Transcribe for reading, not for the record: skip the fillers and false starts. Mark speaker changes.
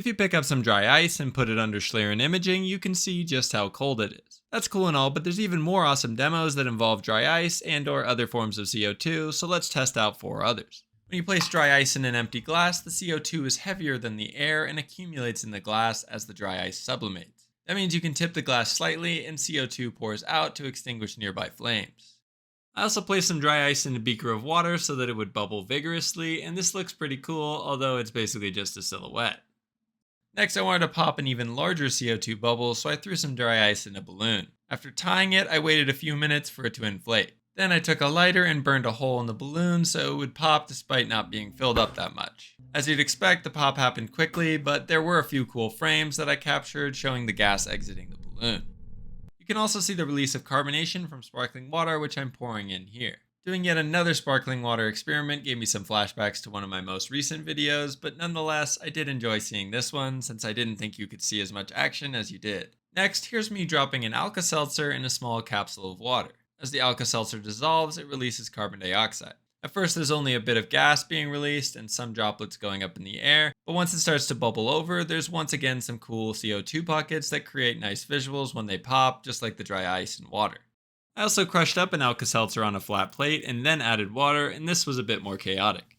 Speaker 1: If you pick up some dry ice and put it under Schlieren Imaging, you can see just how cold it is. That's cool and all, but there's even more awesome demos that involve dry ice and or other forms of CO2, so let's test out 4 others. When you place dry ice in an empty glass, the CO2 is heavier than the air and accumulates in the glass as the dry ice sublimates. That means you can tip the glass slightly and CO2 pours out to extinguish nearby flames. I also placed some dry ice in a beaker of water so that it would bubble vigorously, and this looks pretty cool, although it's basically just a silhouette. Next, I wanted to pop an even larger CO2 bubble, so I threw some dry ice in a balloon. After tying it, I waited a few minutes for it to inflate. Then I took a lighter and burned a hole in the balloon so it would pop despite not being filled up that much. As you'd expect, the pop happened quickly, but there were a few cool frames that I captured showing the gas exiting the balloon. You can also see the release of carbonation from sparkling water, which I'm pouring in here. Doing yet another sparkling water experiment gave me some flashbacks to one of my most recent videos, but nonetheless, I did enjoy seeing this one since I didn't think you could see as much action as you did. Next, here's me dropping an Alka-Seltzer in a small capsule of water. As the Alka-Seltzer dissolves, it releases carbon dioxide. At first, there's only a bit of gas being released and some droplets going up in the air, but once it starts to bubble over, there's once again some cool CO2 pockets that create nice visuals when they pop, just like the dry ice and water. I also crushed up an Alka-Seltzer on a flat plate and then added water, and this was a bit more chaotic.